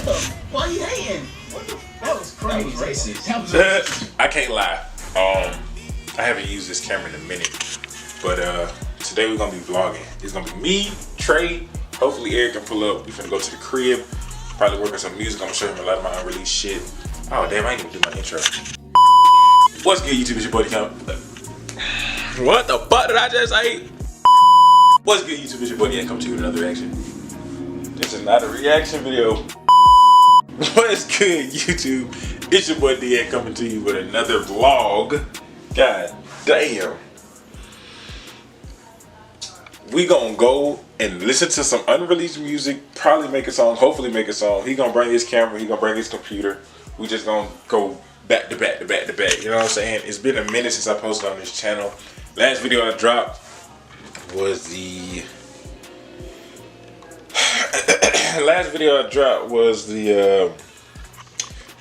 What the? Why you hating? What the? That was crazy. That was racist. That was racist. I can't lie. I haven't used this camera in a minute, but today we're gonna be vlogging. It's gonna be me, Trey. Hopefully Eric can pull up. We finna go to the crib. Probably work on some music. I'm gonna show him a lot of my unreleased shit. Oh damn, I ain't even do my intro. What's good, YouTube? It's your buddy Count. What the fuck did I just say? What's good, YouTube? It's your buddy and come to you with another reaction. This is not a reaction video. What's good, YouTube? It's your boy D coming to you with another vlog. God damn. We gonna go and listen to some unreleased music, probably make a song, hopefully make a song. He gonna bring his camera, he gonna bring his computer. We just gonna go back to back to back to back. You know what I'm saying? It's been a minute since I posted on this channel. Last video I dropped was the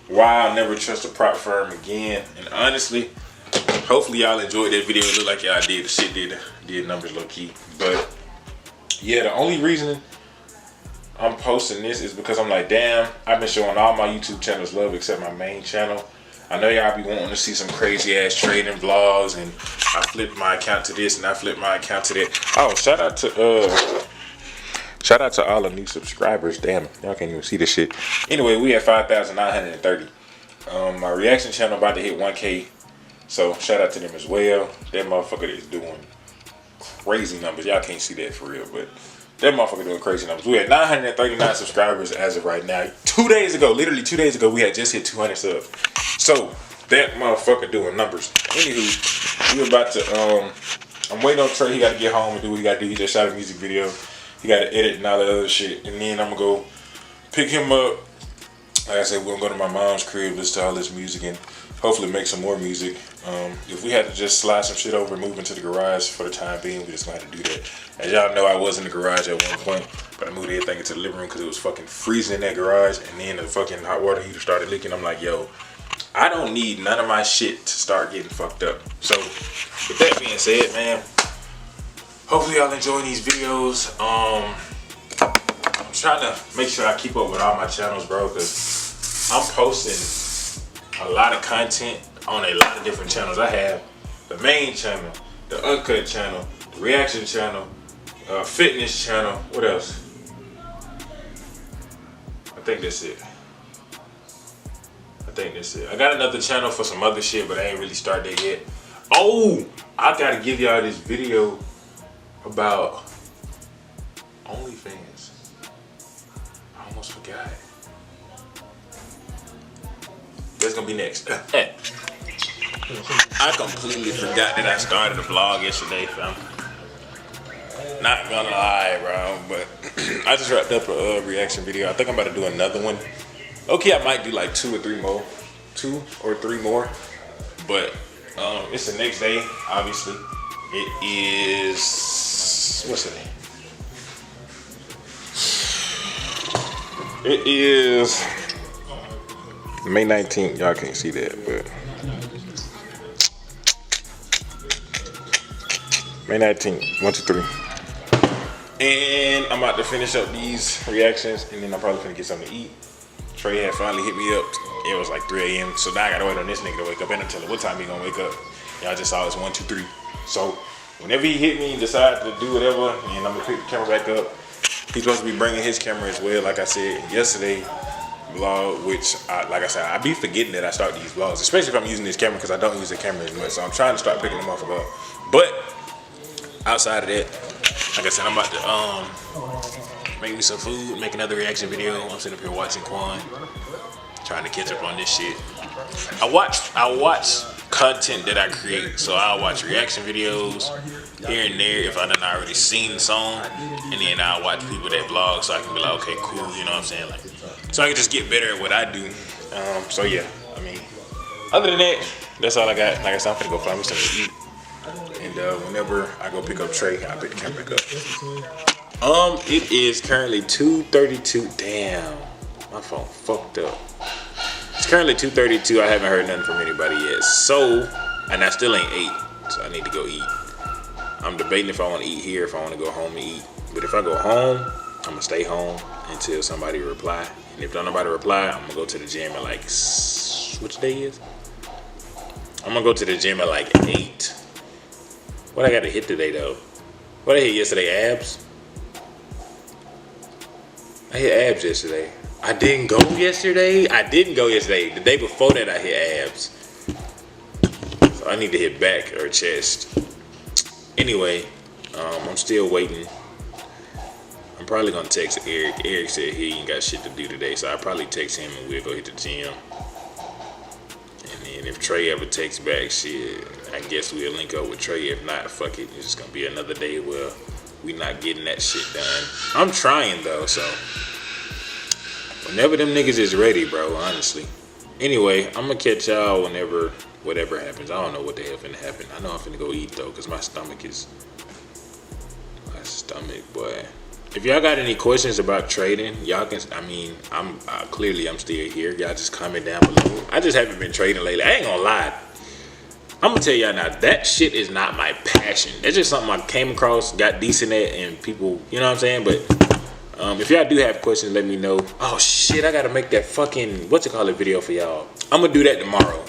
why I'll never trust a prop firm again. And honestly, hopefully y'all enjoyed that video. It looked like y'all did. The shit did numbers low key. But yeah, the only reason I'm posting this is because I'm like, damn, I've been showing all my YouTube channels love except my main channel. I know y'all be wanting to see some crazy ass trading vlogs, and I flipped my account to this and I flipped my account to that. Oh, shout out to all the new subscribers. Damn, y'all can't even see this shit. Anyway, we at 5,930. My reaction channel about to hit 1K. So shout out to them as well. That motherfucker is doing crazy numbers. Y'all can't see that for real, but that motherfucker doing crazy numbers. We had 939 subscribers as of right now. 2 days ago, literally 2 days ago, we had just hit 200 subs. So that motherfucker doing numbers. Anywho, we about to I'm waiting on Trey. He got to get home and do what he got to do. He just shot a music video. He got to edit and all that other shit. And then I'm gonna go pick him up. Like I said, we're gonna go to my mom's crib, listen to all this music, and hopefully make some more music. If we had to just slide some shit over and move into the garage for the time being, we just gonna have to do that. As y'all know, I was in the garage at one point, but I moved everything into the living room because it was fucking freezing in that garage, and then the fucking hot water heater started leaking. I'm like, yo, I don't need none of my shit to start getting fucked up. So with that being said, man, hopefully y'all enjoying these videos. I'm trying to make sure I keep up with all my channels, bro, because I'm posting a lot of content on a lot of different channels. I have the main channel, the uncut channel, the reaction channel, fitness channel. What else? I think that's it. I got another channel for some other shit, but I ain't really started that yet. Oh, I gotta give y'all this video about OnlyFans. I almost forgot. That's gonna be next. I completely forgot that I started a vlog yesterday, fam. Not gonna lie, bro, but I just wrapped up a reaction video. I think I'm about to do another one. Okay, I might do like 2 or 3 more, but it's the next day, obviously. It is, what's the name? It is May 19th. Y'all can't see that, but May 19th, 1, 2, 3. And I'm about to finish up these reactions, and then I'm probably gonna get something to eat. Trey had finally hit me up. It was like 3 a.m. So now I gotta wait on this nigga to wake up and tell him what time he gonna wake up. Y'all just saw it's 1, 2, 3. So whenever he hit me and decide to do whatever, and I'm gonna pick the camera back up, he's supposed to be bringing his camera as well. Like I said yesterday vlog, which like I said, I be forgetting that I start these vlogs, especially if I'm using this camera, because I don't use the camera as much. So I'm trying to start picking them off about. But outside of that, like I said, I'm about to make me some food, make another reaction video. I'm sitting up here watching Quan, trying to catch up on this shit. I watch content that I create, so I'll watch reaction videos here and there if I done already seen the song, and then I'll watch people that vlog, so I can be like, okay, cool, you know what I'm saying? Like, so I can just get better at what I do. So yeah, I mean, other than that, that's all I got. Like I said, I'm gonna go find me something to eat, and whenever I go pick up Trey, I'll pick the camera back up. It is currently 2:32. Damn, my phone fucked up. It's currently 2:32. I haven't heard nothing from anybody yet. So, and I still ain't ate. So I need to go eat. I'm debating if I want to eat here, if I want to go home and eat. But if I go home, I'm gonna stay home until somebody reply. And if don't nobody reply, I'm gonna go to the gym at like, which day is? I'm gonna go to the gym at like 8. What I gotta hit today though? What I hit yesterday? Abs? I hit abs yesterday. I didn't go yesterday. The day before that I hit abs. So I need to hit back or chest. Anyway, I'm still waiting. I'm probably gonna text Eric. Eric said he ain't got shit to do today, so I'll probably text him and we'll go hit the gym. And then if Trey ever texts back, shit, I guess we'll link up with Trey. If not, fuck it. It's just gonna be another day where we not getting that shit done. I'm trying though, so whenever them niggas is ready, bro, honestly. Anyway, I'm gonna catch y'all whenever whatever happens. I don't know what the hell finna happen. I know I'm finna go eat though, cause my stomach, boy. If y'all got any questions about trading, y'all can. I mean, I'm still here. Y'all just comment down below. I just haven't been trading lately. I ain't gonna lie. I'm gonna tell y'all now, that shit is not my passion. That's just something I came across, got decent at, and people, you know what I'm saying? But if y'all do have questions, let me know. Oh shit, I gotta make that fucking video for y'all. I'm gonna do that tomorrow.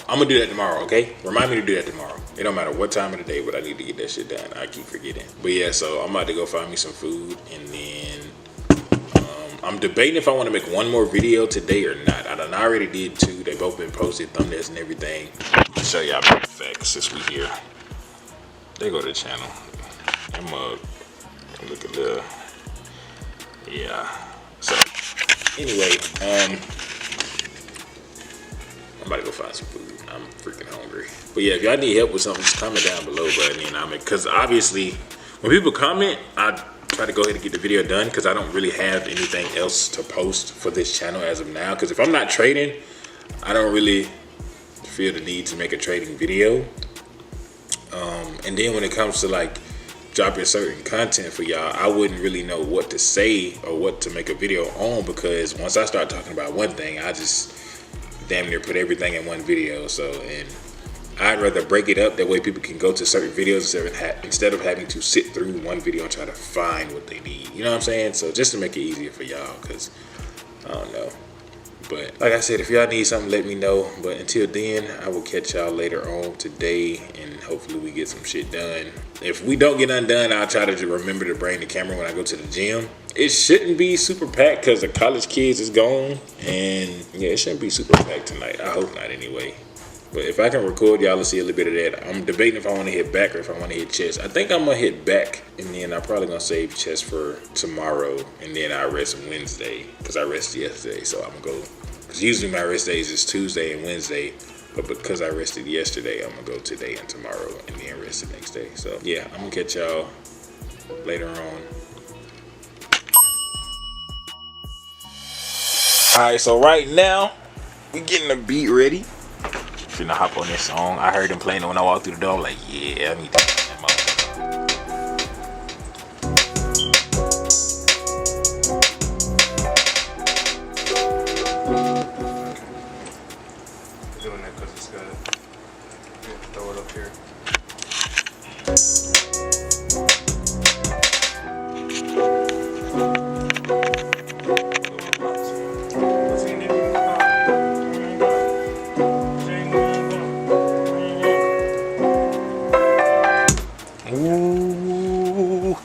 Okay? Remind me to do that tomorrow. It don't matter what time of the day, but I need to get that shit done. I keep forgetting. But yeah, so I'm about to go find me some food, and then I'm debating if I want to make one more video today or not. I already did 2. They both been posted, thumbnails and everything. I'll show y'all the facts since we here. They go to the channel. I'm look at the. Yeah. So anyway, I'm about to go find some food. I'm freaking hungry. But yeah, if y'all need help with something, just comment down below, bro. Because obviously, when people comment, I try to go ahead and get the video done because I don't really have anything else to post for this channel as of now. Because if I'm not trading, I don't really feel the need to make a trading video. And then when it comes to like dropping certain content for y'all, I wouldn't really know what to say or what to make a video on, because once I start talking about one thing, I just damn near put everything in one video. So, and I'd rather break it up, that way people can go to certain videos instead of having to sit through one video and try to find what they need. You know what I'm saying? So just to make it easier for y'all, because I don't know. But like I said, if y'all need something, let me know. But until then, I will catch y'all later on today, and hopefully we get some shit done. If we don't get undone, I'll try to remember to bring the camera when I go to the gym. It shouldn't be super packed because the college kids is gone, and yeah, it shouldn't be super packed tonight. I hope not anyway. But if I can record, y'all will see a little bit of that. I'm debating if I want to hit back or if I want to hit chest. I think I'm going to hit back, and then I'm probably going to save chest for tomorrow, and then I rest Wednesday because I rested yesterday. So I'm going to go, because usually my rest days is Tuesday and Wednesday, but because I rested yesterday, I'm going to go today and tomorrow and then rest the next day. So yeah, I'm going to catch y'all later on. Alright, so right now, we getting the beat ready. Finna hop on this song. I heard him playing it when I walked through the door. I'm like, yeah, I need to get that motherfucker. Doing that because it's good. Throw it up here. Ooh,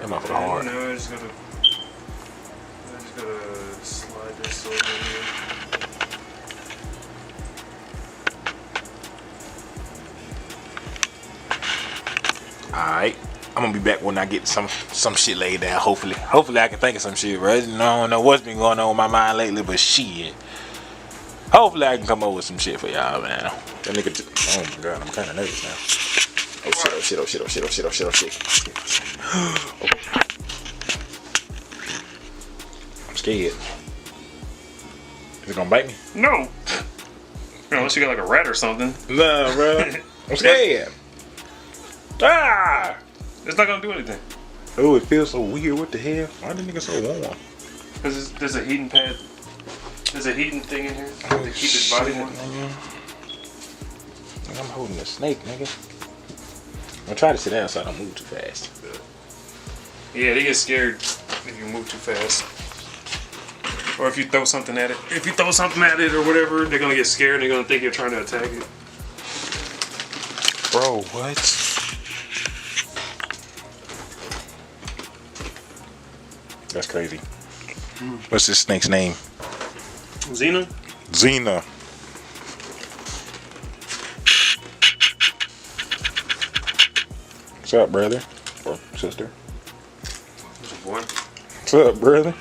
that motherfucker hard. Now I just gotta slide this over here. Alright, I'm gonna be back when I get some shit laid down. Hopefully I can think of some shit, bro. I don't know what's been going on with my mind lately, but shit. Hopefully I can come up with some shit for y'all, man. That nigga, oh my god, I'm kind of nervous now. Oh shit. I'm scared. Is it gonna bite me? No. Unless you got like a rat or something. Nah, bro. I'm scared. Ah! It's not gonna do anything. Oh, it feels so weird. What the hell? Why the nigga so warm? Because there's a heating pad. There's a heating thing in here to keep its body warm. I'm holding a snake, nigga. I'm gonna try to sit down so I don't move too fast. Yeah, they get scared if you move too fast. Or if you throw something at it. If you throw something at it or whatever, they're gonna get scared and they're gonna think you're trying to attack it. Bro, what? That's crazy. What's this snake's name? Xena? Xena. What's up, brother? Or sister? Boy. What's up, brother?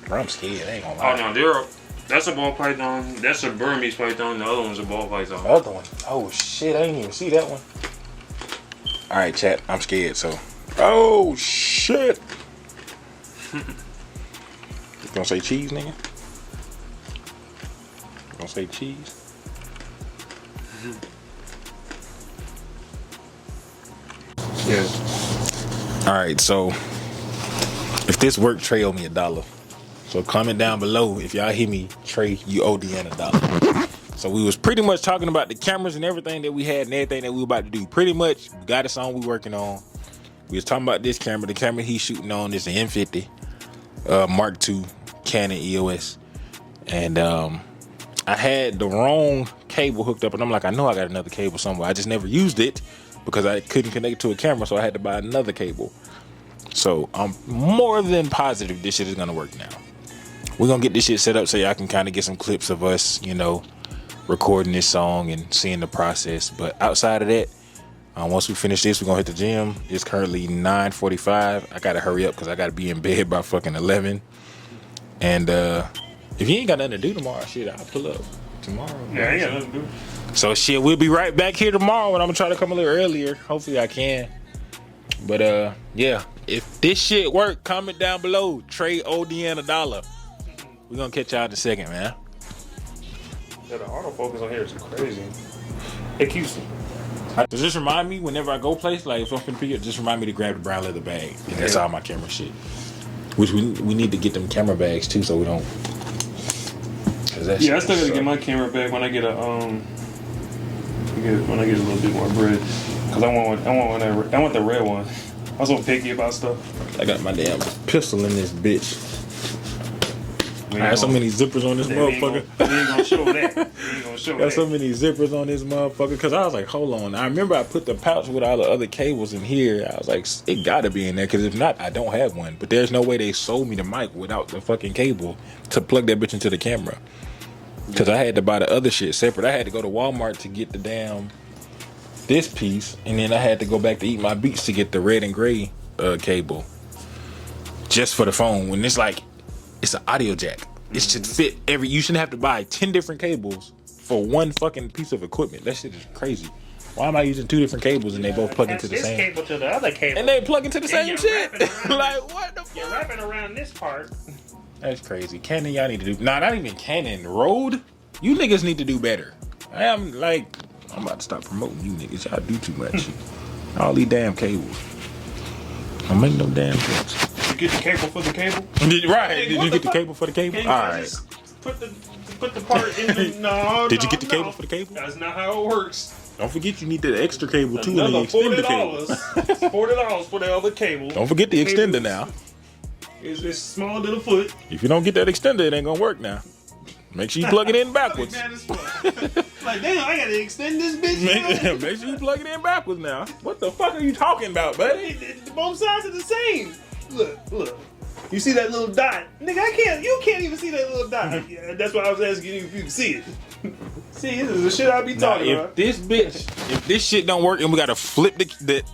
Bro, I'm scared. I ain't gonna lie. Oh no, that's a ball python. That's a Burmese python. The other one's a ball python. The other one. Oh shit, I didn't even see that one. Alright, chat. I'm scared, so. Oh shit. You gonna say cheese, nigga? You gonna say cheese? Yeah. Alright, so if this worked, Trey owe me $1. So comment down below if y'all hear me, Trey, you owe Deanna $1. So we was pretty much talking about the cameras and everything that we had and everything that we were about to do. Pretty much we got a song we working on. We was talking about this camera. The camera he's shooting on is an M50 Mark II Canon EOS. And I had the wrong cable hooked up and I'm like, I know I got another cable somewhere. I just never used it because I couldn't connect it to a camera, so I had to buy another cable. So I'm more than positive this shit is gonna work now. We're gonna get this shit set up so y'all can kind of get some clips of us, you know, recording this song and seeing the process. But outside of that, once we finish this, we're gonna hit the gym. It's currently 9:45. I gotta hurry up because I gotta be in bed by fucking 11. And if you ain't got nothing to do tomorrow, shit, I'll pull up tomorrow. Yeah, I ain't got nothing to do. So shit, we'll be right back here tomorrow, and I'm gonna try to come a little earlier. Hopefully I can. But yeah, if this shit work, comment down below. Trey owe Deanna $1. We're gonna catch y'all in a second, man. Yeah, the autofocus on here is crazy. It keeps. Does this remind me whenever I go place, like if I'm finna pick it, just remind me to grab the brown leather bag. And that's all my camera shit. Which we need to get them camera bags too, so we don't. Yeah, I still gotta get my camera back when I get a when I get a little bit more bread, cause I want the red one. I was so picky about stuff. I got my damn pistol in this bitch. I have so many zippers on this motherfucker. We ain't gonna show that. We ain't gonna show that. Got so many zippers on this motherfucker. Cause I was like, hold on. I remember I put the pouch with all the other cables in here. I was like, it gotta be in there. Cause if not, I don't have one. But there's no way they sold me the mic without the fucking cable to plug that bitch into the camera. Cause I had to buy the other shit separate. I had to go to Walmart to get the damn this piece, and then I had to go back to Eat My Beats to get the red and gray cable just for the phone. When it's like, it's an audio jack. It should fit you shouldn't have to buy 10 different cables for one fucking piece of equipment. That shit is crazy. Why am I using 2 different cables and they both plug into the same? This cable to the other cable. And they plug into the same shit. Like, what the fuck? You're wrapping around this part. That's crazy. Canon, y'all need to do. Nah, not even Canon. Rode? You niggas need to do better. I'm about to stop promoting you niggas. Y'all do too much. All these damn cables. Don't make no damn sense. You get the cable for the cable? Right. Did you get the cable for the cable? All right. Put the part in the... No, Did you get the cable for the cable? That's not how it works. Don't forget you need the extra cable too. Another and the extender cable. $40 for the other cable. Don't forget the extender now. It's this small little foot. If you don't get that extender, it ain't gonna work now. Make sure you plug it in backwards. Like, damn, I gotta extend this bitch. Make sure you plug it in backwards now. What the fuck are you talking about, buddy? Both sides are the same. Look. You see that little dot? Nigga, you can't even see that little dot. Yeah, that's why I was asking you if you can see it. See, this is the shit I be talking about. If this shit don't work and we gotta flip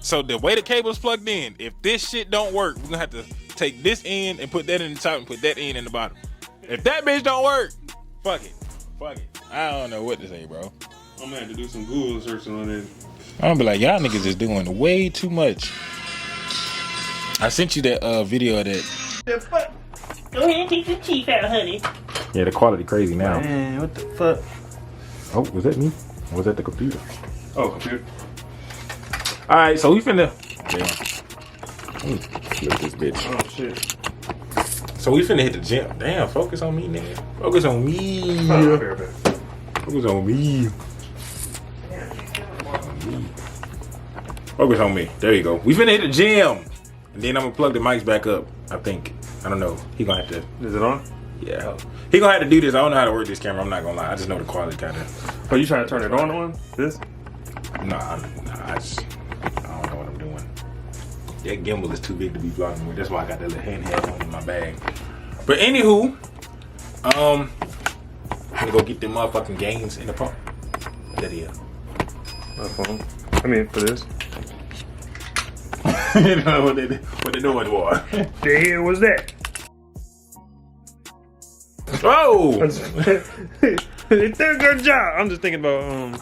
so the way the cable's plugged in, if this shit don't work, we're gonna have to take this end and put that in the top and put that end in the bottom. If that bitch don't work, fuck it. I don't know what to say, bro. I'm gonna have to do some Google searching on it. I'm gonna be like, y'all niggas is doing way too much. I sent you that video of that. Go ahead and take the teeth out, honey. Yeah, the quality crazy now. Man, what the fuck? Oh, was that me? Or was that the computer? Oh, computer. All right, so we finna. Damn. Look at this bitch. Oh shit. So we finna hit the gym. Damn, focus on me, nigga. Focus on me. Focus on me. Focus on me. There you go. We finna hit the gym. And then I'm gonna plug the mics back up. I think. I don't know. He gonna have to. Is it on? Yeah. He gonna have to do this. I don't know how to work this camera. I'm not gonna lie. I just know the quality kind of. Oh, you trying to turn it on? This? Nah, I don't know what I'm doing. That gimbal is too big to be vlogging with. That's why I got that little handheld one in my bag. But anywho, I'm gonna go get them motherfucking games in the phone. That is. My phone. I mean, for this. You know what they doing for? The hell was that? Oh! They did a good job. I'm just thinking about.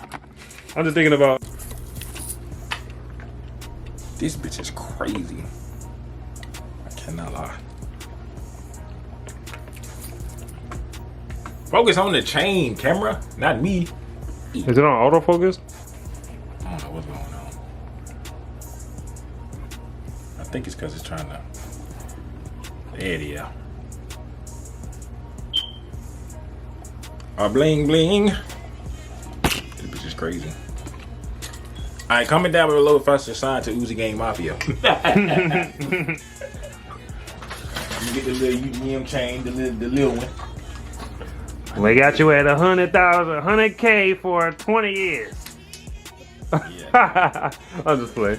This bitch is crazy. I cannot lie. Focus on the chain, camera, not me. Is it on autofocus? I don't know what's going on. I think it's because it's trying to. There it is. Bling bling. This bitch is crazy. Alright, comment down below if I should sign to Uzi Gang Mafia. You get the little UGM chain, the little one. We got you at 100,000, 100K for 20 years. Yeah. I'll just play.